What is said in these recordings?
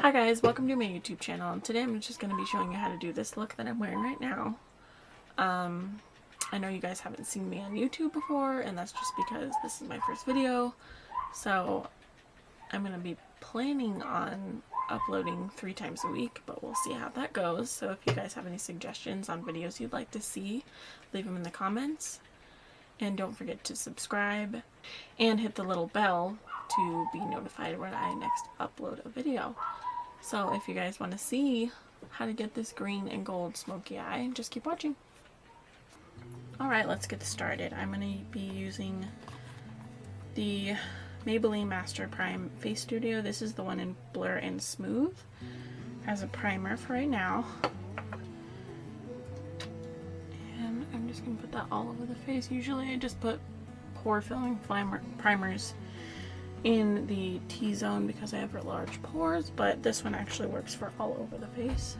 Hi guys, welcome to my YouTube channel. Today I'm just going to be showing you how to do this look that I'm wearing right now. I know you guys haven't seen me on YouTube before, and that's just because this is my first video. So I'm going to be planning on uploading 3 times a week, but we'll see how that goes. So if you guys have any suggestions on videos you'd like to see, leave them in the comments. And don't forget to subscribe and hit the little bell to be notified when I next upload a video. So if you guys want to see how to get this green and gold smoky eye, just keep watching. Alright, let's get started. I'm going to be using the Maybelline Master Prime Face Studio. This is the one in Blur and Smooth as a primer for right now. And I'm just going to put that all over the face. Usually I just put pore filling primers in the T-zone because I have large pores, but this one actually works for all over the face.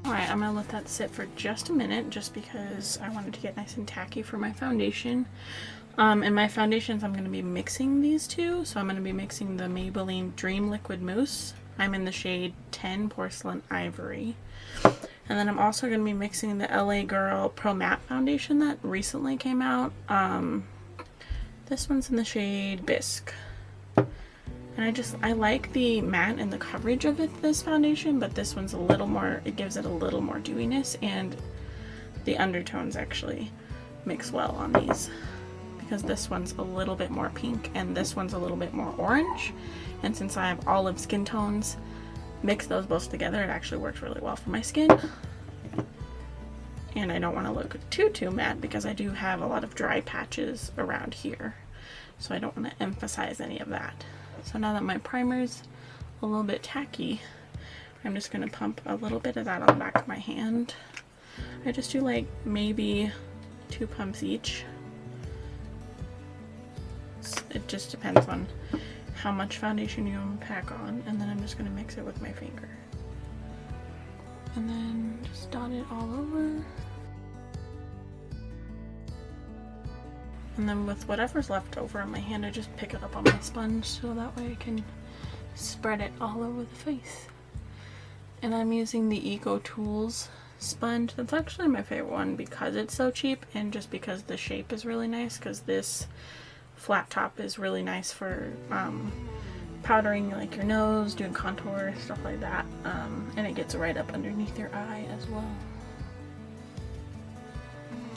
Alright, I'm going to let that sit for just a minute just because I wanted to get nice and tacky for my foundation. And my foundations, I'm going to be mixing these two. So I'm going to be mixing the Maybelline Dream Liquid Mousse. I'm in the shade 10 Porcelain Ivory. And then I'm also going to be mixing the LA Girl Pro Matte Foundation that recently came out. This one's in the shade BIsque. And I like the matte and the coverage of this foundation, but this one's a little more, it gives it a little more dewiness, and the undertones actually mix well on these. Because this one's a little bit more pink and this one's a little bit more orange. And since I have olive skin tones, mix those both together, it actually works really well for my skin. And I don't want to look too matte because I do have a lot of dry patches around here, so I don't want to emphasize any of that. So now that my primer's a little bit tacky, I'm just going to pump a little bit of that on the back of my hand. I just do like maybe 2 pumps each. It just depends on how much foundation you want to pack on, and then I'm just going to mix it with my finger. And then just dot it all over. And then with whatever's left over on my hand, I just pick it up on my sponge so that way I can spread it all over the face. And I'm using the Eco Tools sponge. That's actually my favorite one because it's so cheap and just because the shape is really nice, because this flat top is really nice for powdering like your nose, doing contour, stuff like that, and it gets right up underneath your eye as well.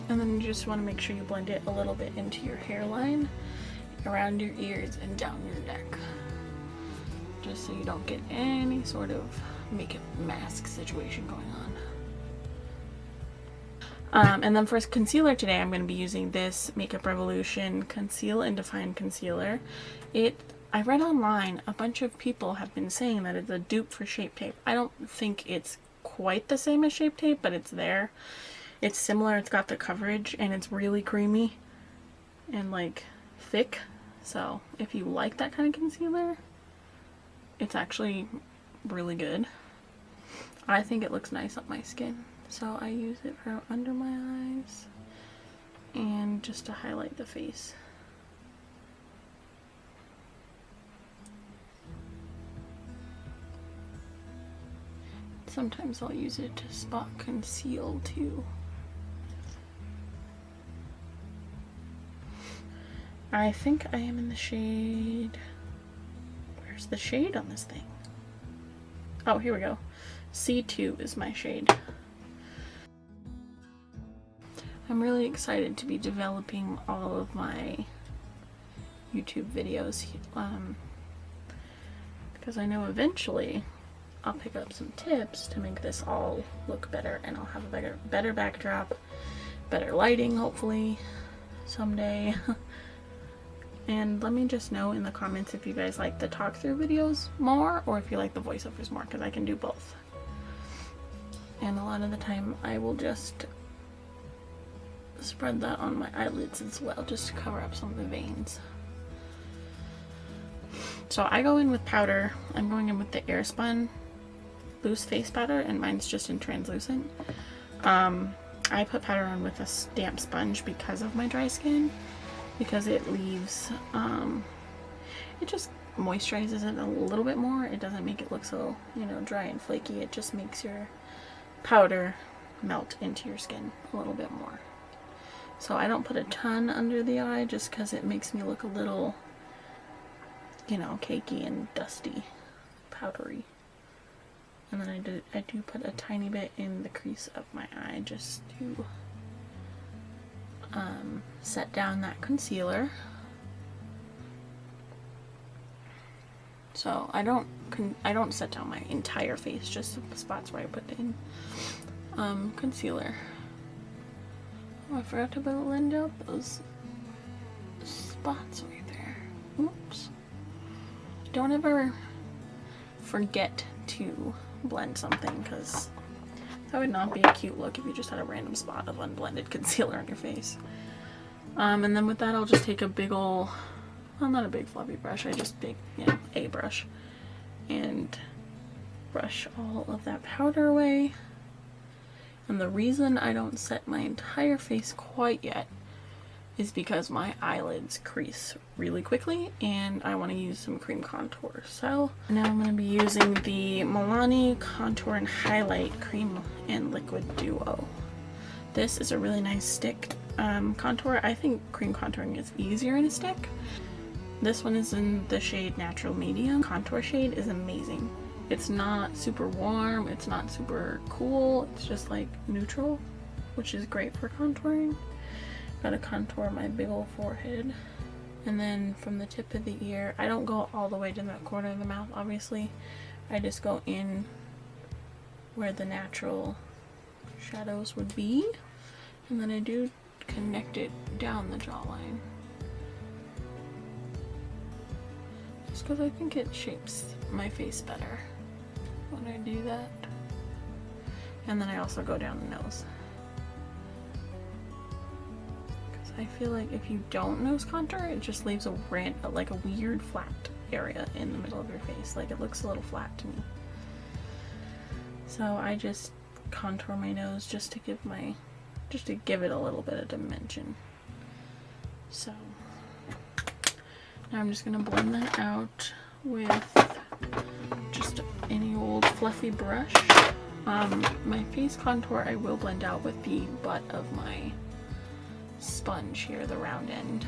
And then you just want to make sure you blend it a little bit into your hairline, around your ears, and down your neck, just so you don't get any sort of makeup mask situation going on. And then for concealer today, I'm going to be using this Makeup Revolution Conceal and Define Concealer. I read online a bunch of people have been saying that it's a dupe for Shape Tape. I don't think it's quite the same as Shape Tape, but it's there. It's similar, it's got the coverage, and it's really creamy and like thick. So if you like that kind of concealer, it's actually really good. I think it looks nice on my skin. So I use it for under my eyes and just to highlight the face. Sometimes I'll use it to spot conceal too. I think I am in the shade, where's the shade on this thing? Oh, here we go. C2 is my shade. I'm really excited to be developing all of my YouTube videos because I know eventually I'll pick up some tips to make this all look better, and I'll have a better backdrop, better lighting hopefully someday. And let me just know in the comments if you guys like the talk through videos more or if you like the voiceovers more, because I can do both. And a lot of the time I will just spread that on my eyelids as well, just to cover up some of the veins. So I go in with powder. I'm going in with the Airspun loose face powder, and mine's just in translucent. I put powder on with a damp sponge because of my dry skin, because it leaves it just moisturizes it a little bit more. It doesn't make it look so, you know, dry and flaky. It just makes your powder melt into your skin a little bit more. So I don't put a ton under the eye just because it makes me look a little, you know, cakey and dusty, powdery. And then I do put a tiny bit in the crease of my eye just to set down that concealer. So I don't set down my entire face, just the spots where I put in concealer. Oh, I forgot to blend out those spots right there. Oops. Don't ever forget to blend something, because that would not be a cute look if you just had a random spot of unblended concealer on your face. And then with that, I'll just take a big ol', well, not a big fluffy brush, I just take, you know, a brush, and brush all of that powder away. And the reason I don't set my entire face quite yet is because my eyelids crease really quickly and I want to use some cream contour. So now I'm going to be using the Milani Contour and Highlight Cream and Liquid Duo. This is a really nice stick contour. I think cream contouring is easier in a stick. This one is in the shade Natural Medium. Contour shade is amazing. It's not super warm, it's not super cool, it's just like neutral, which is great for contouring. Gotta contour my big old forehead. And then from the tip of the ear, I don't go all the way to the corner of the mouth, obviously. I just go in where the natural shadows would be. And then I do connect it down the jawline. Just because I think it shapes my face better when I do that. And then I also go down the nose. Because I feel like if you don't nose contour, it just leaves a like a weird flat area in the middle of your face. Like it looks a little flat to me. So I just contour my nose just to give it a little bit of dimension. So now I'm just gonna blend that out with just any old fluffy brush. My face contour I will blend out with the butt of my sponge here, the round end.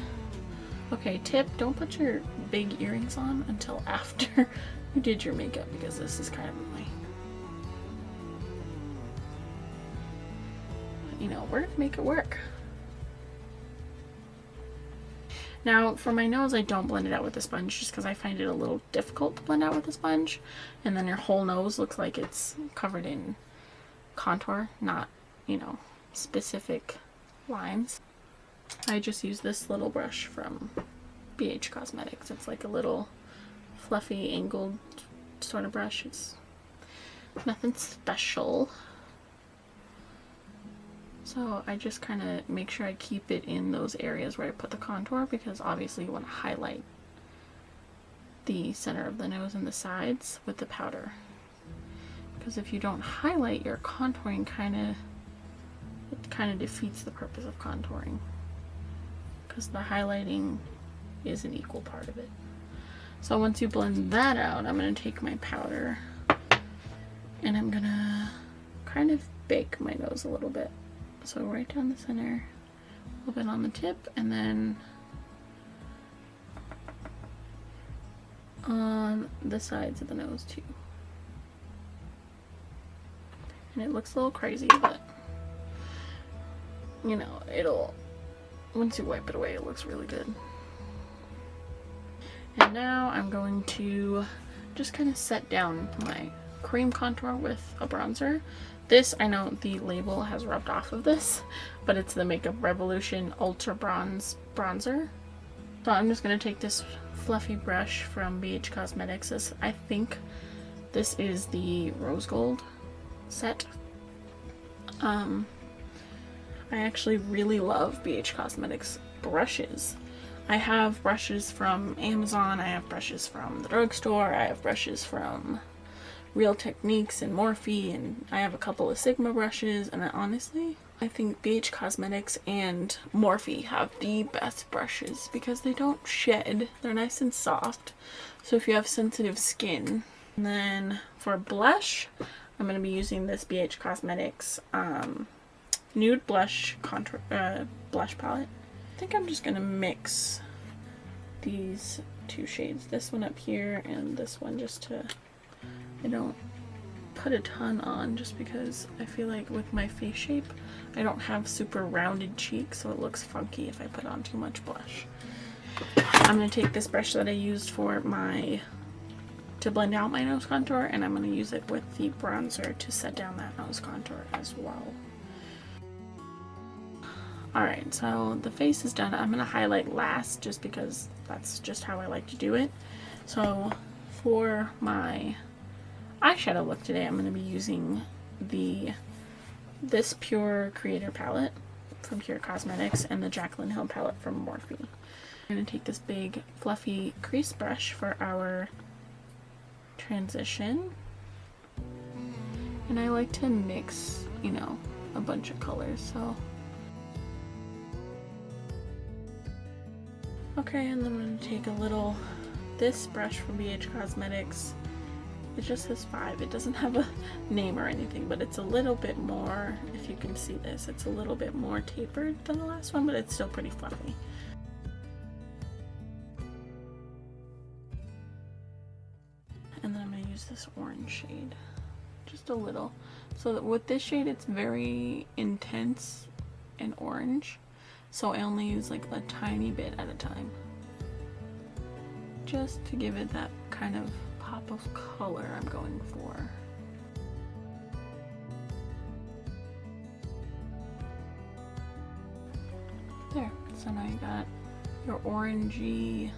Okay, tip, don't put your big earrings on until after you did your makeup, because this is kind of annoying. You know, we're gonna make it work. Now, for my nose, I don't blend it out with a sponge just because I find it a little difficult to blend out with a sponge. And then your whole nose looks like it's covered in contour, not, you know, specific lines. I just use this little brush from BH Cosmetics. It's like a little fluffy, angled sort of brush. It's nothing special. So I just kind of make sure I keep it in those areas where I put the contour, because obviously you want to highlight the center of the nose and the sides with the powder. Because if you don't highlight, your contouring kind of defeats the purpose of contouring, because the highlighting is an equal part of it. So once you blend that out, I'm going to take my powder and I'm going to kind of bake my nose a little bit. So right down the center, a little bit on the tip, and then on the sides of the nose too. And it looks a little crazy, but you know, once you wipe it away, it looks really good. And now I'm going to just kind of set down my cream contour with a bronzer. This, I know the label has rubbed off of this, but it's the Makeup Revolution Ultra Bronze Bronzer. So I'm just going to take this fluffy brush from BH Cosmetics. I think this is the Rose Gold set. I actually really love BH Cosmetics brushes. I have brushes from Amazon, I have brushes from the drugstore, I have brushes from Real Techniques and Morphe, and I have a couple of Sigma brushes, and honestly, I think BH Cosmetics and Morphe have the best brushes because they don't shed. They're nice and soft. So if you have sensitive skin. And then for blush, I'm going to be using this BH Cosmetics Nude Blush Contour Blush Palette. I think I'm just going to mix these two shades. This one up here and this one, just to, I don't put a ton on just because I feel like with my face shape I don't have super rounded cheeks, so it looks funky if I put on too much blush. I'm going to take this brush that I used for to blend out my nose contour, and I'm going to use it with the bronzer to set down that nose contour as well. Alright, so the face is done. I'm going to highlight last just because that's just how I like to do it. So for my eyeshadow look today, I'm going to be using this Pure Creator palette from Pure Cosmetics and the Jaclyn Hill palette from Morphe. I'm going to take this big fluffy crease brush for our transition, and I like to mix, you know, a bunch of colors, so okay. And then I'm going to take this brush from BH Cosmetics. It just says 5. It doesn't have a name or anything, but it's a little bit more, if you can see this, it's a little bit more tapered than the last one, but it's still pretty fluffy. And then I'm going to use this orange shade, just a little. So that with this shade, it's very intense and orange, so I only use like a tiny bit at a time, just to give it that kind of pop of color I'm going for. There, so now you got your orangey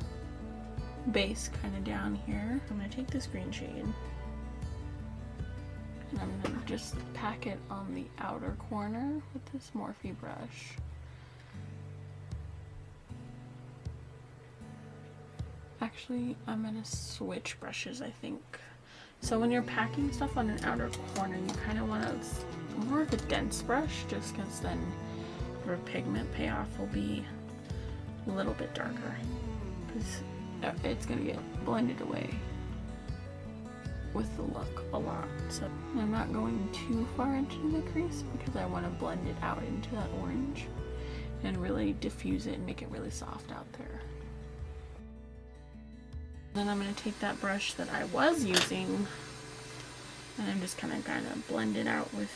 base kind of down here. I'm going to take this green shade and I'm going to just pack it on the outer corner with this Morphe brush. Actually, I'm going to switch brushes, I think. So when you're packing stuff on an outer corner, you kind of want more of a dense brush, just because then your pigment payoff will be a little bit darker, because it's going to get blended away with the look a lot. So I'm not going too far into the crease because I want to blend it out into that orange and really diffuse it and make it really soft out there. Then I'm going to take that brush that I was using and I'm just kind of blend it out with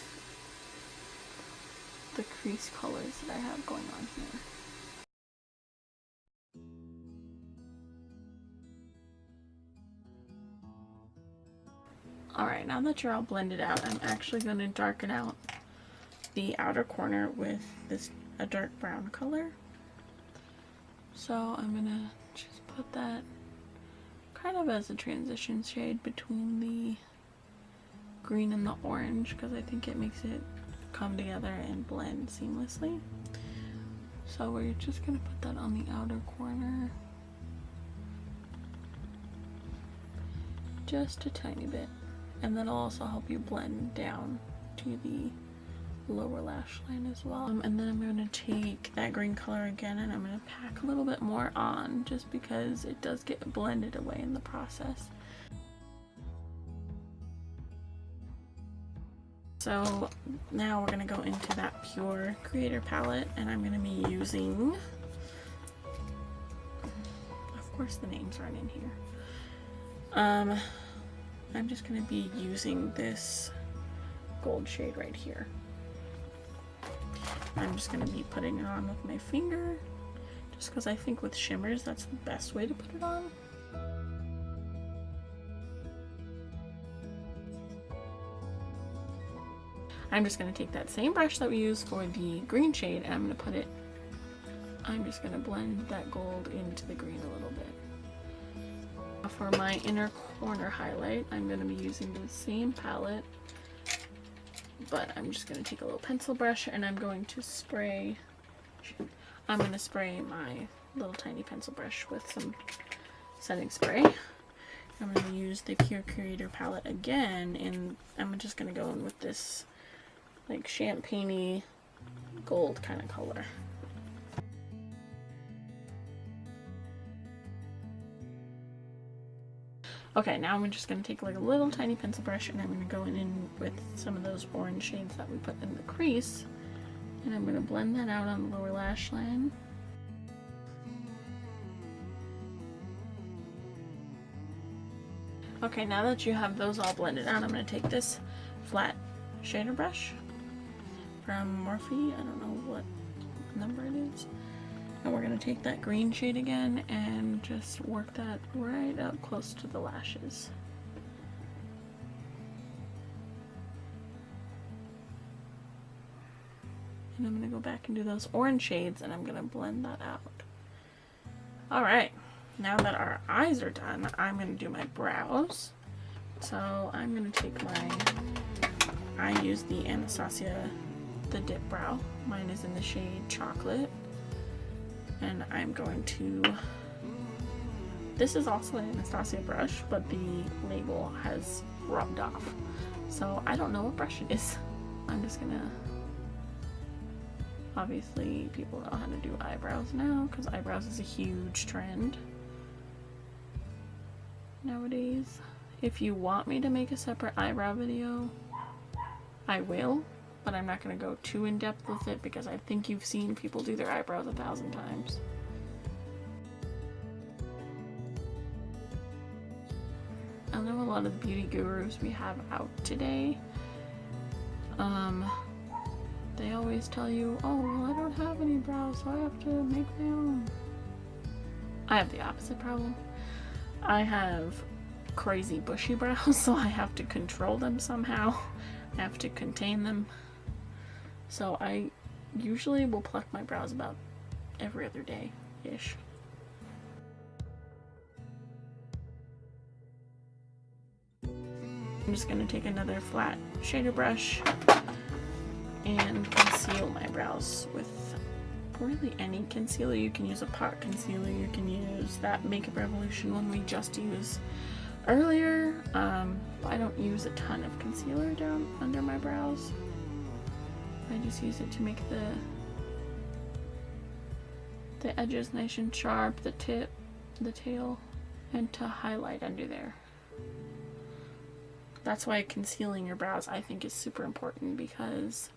the crease colors that I have going on here. Alright, now that you're all blended out, I'm actually going to darken out the outer corner with a dark brown color. So I'm going to just put that kind of as a transition shade between the green and the orange, because I think it makes it come together and blend seamlessly. So we're just going to put that on the outer corner, just a tiny bit, and that'll also help you blend down to the lower lash line as well. And then I'm going to take that green color again and I'm going to pack a little bit more on, just because it does get blended away in the process. So now we're going to go into that Pure Creator palette, and I'm going to be using, of course the names aren't in here, I'm just going to be using this gold shade right here. I'm just going to be putting it on with my finger, just because I think with shimmers that's the best way to put it on. I'm just going to take that same brush that we used for the green shade and I'm just going to blend that gold into the green a little bit. For my inner corner highlight, I'm going to be using the same palette, but I'm just going to take a little pencil brush and I'm going to spray my little tiny pencil brush with some setting spray. I'm going to use the Pure Creator palette again, and I'm just going to go in with this like champagne-y gold kind of color. Okay, now I'm just going to take like a little tiny pencil brush and I'm going to go in with some of those orange shades that we put in the crease. And I'm going to blend that out on the lower lash line. Okay, now that you have those all blended out, I'm going to take this flat shader brush from Morphe. I don't know what number it is. And we're going to take that green shade again and just work that right up close to the lashes. And I'm going to go back and do those orange shades and I'm going to blend that out. Alright, now that our eyes are done, I'm going to do my brows. So I'm going to take I use the Anastasia, the Dipbrow. Mine is in the shade Chocolate. And I'm going to, this is also an Anastasia brush, but the label has rubbed off. So I don't know what brush it is. I'm just gonna, obviously people know how to do eyebrows now, because eyebrows is a huge trend nowadays. If you want me to make a separate eyebrow video, I will. But I'm not going to go too in depth with it because I think you've seen people do their eyebrows 1,000 times. I know a lot of the beauty gurus we have out today, they always tell you, oh, well, I don't have any brows, so I have to make my own. I have the opposite problem. I have crazy bushy brows, so I have to control them somehow. I have to contain them. So I usually will pluck my brows about every other day-ish. I'm just going to take another flat shader brush and conceal my brows with really any concealer. You can use a pot concealer, you can use that Makeup Revolution one we just used earlier. I don't use a ton of concealer down under my brows. I just use it to make the edges nice and sharp, the tip, the tail, and to highlight under there. That's why concealing your brows I think is super important, because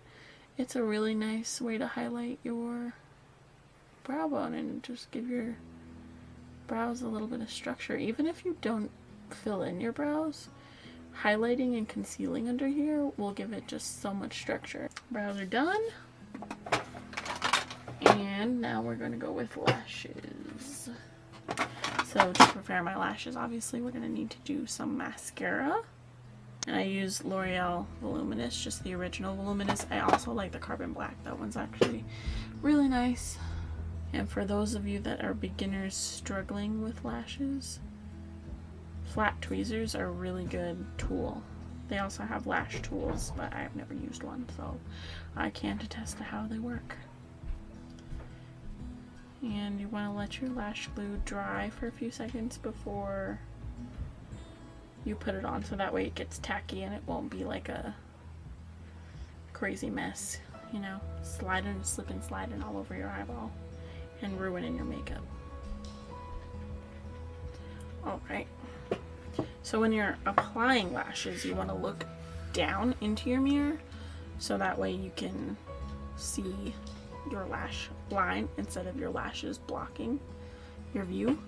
it's a really nice way to highlight your brow bone and just give your brows a little bit of structure. Even if you don't fill in your brows, highlighting and concealing under here will give it just so much structure. Brows are done. And now we're going to go with lashes. So to prepare my lashes, obviously we're going to need to do some mascara. And I use Loreal Voluminous, just the original Voluminous. I also like the Carbon Black. That one's actually really nice. And for those of you that are beginners struggling with lashes, flat tweezers are a really good tool. They also have lash tools, but I've never used one, so I can't attest to how they work. And you want to let your lash glue dry for a few seconds before you put it on, so that way it gets tacky and it won't be like a crazy mess, you know, sliding, slipping, sliding all over your eyeball and ruining your makeup. Alright. So when you're applying lashes, you want to look down into your mirror so that way you can see your lash line instead of your lashes blocking your view.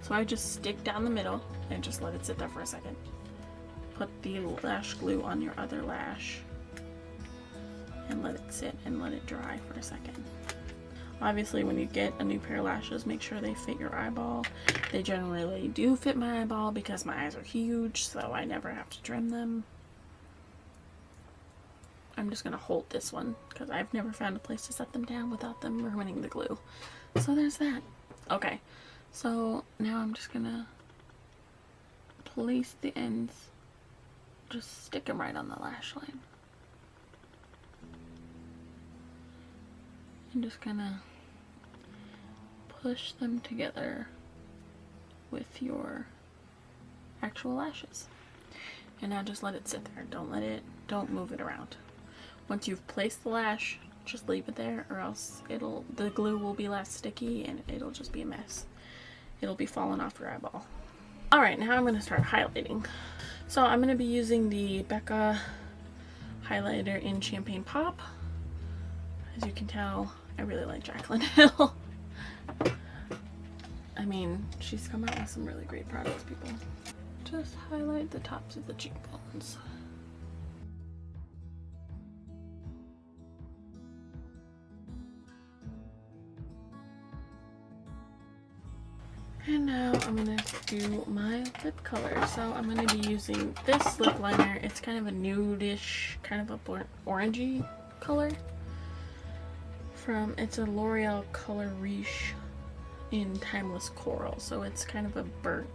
So I just stick down the middle and just let it sit there for a second. Put the lash glue on your other lash and let it sit and let it dry for a second. Obviously, when you get a new pair of lashes, make sure they fit your eyeball. They generally do fit my eyeball because my eyes are huge, so I never have to trim them. I'm just going to hold this one because I've never found a place to set them down without them ruining the glue. So there's that. Okay, so now I'm just going to place the ends, just stick them right on the lash line. I'm just gonna push them together with your actual lashes. And now just let it sit there. Don't move it around. Once you've placed the lash, just leave it there, or else the glue will be less sticky and it'll just be a mess. It'll be falling off your eyeball. Alright, now I'm going to start highlighting. So I'm going to be using the Becca highlighter in Champagne Pop. As you can tell, I really like Jaclyn Hill. I mean, she's come out with some really great products, people. Just highlight the tops of the cheekbones. And now I'm going to do my lip color. So I'm going to be using this lip liner. It's kind of a nude-ish, kind of a orangey color. It's a Loreal color Riche in Timeless Coral. So it's kind of a burnt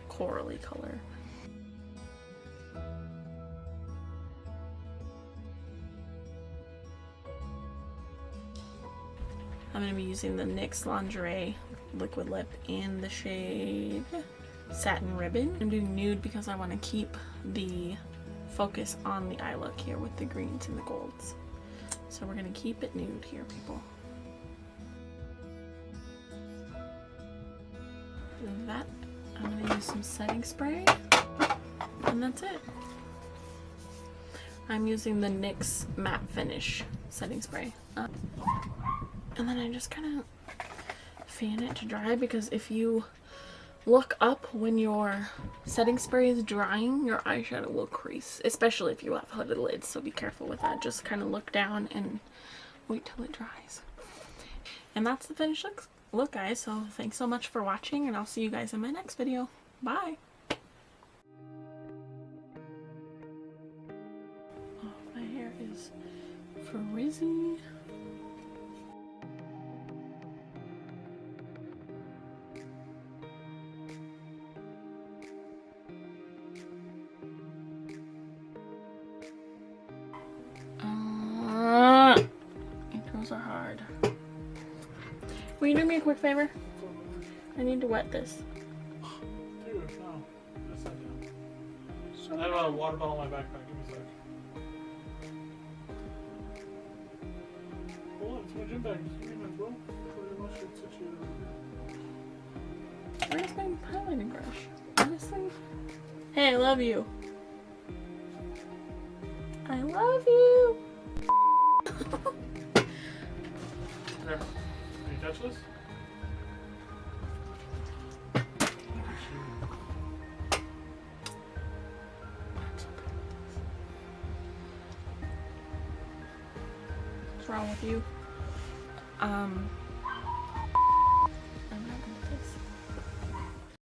corally color. I'm going to be using the NYX Lingerie liquid lip in the shade Satin Ribbon. I'm doing nude because I want to keep the focus on the eye look here with the greens and the golds. So we're going to keep it nude here, people. And that, I'm going to use some setting spray, and that's it. I'm using the NYX Matte Finish setting spray. And then I just kind of fan it to dry, because if you look up when your setting spray is drying, your eyeshadow will crease, especially if you have hooded lids, so be careful with that. Just kind of look down and wait till it dries. And that's the finished look, guys. So thanks so much for watching, and I'll see you guys in my next video. Bye! Oh, my hair is frizzy. Are hard. Will you do me a quick favor? I need to wet this. Dude, no. That's not down. I have a water bottle in my backpack. Give me a sec. Hold on, it's my gym bag. Just give me my bro. Where's my highlighting brush? Honestly? Hey, I love you. I love you. There. Can you touch this? What's wrong with you?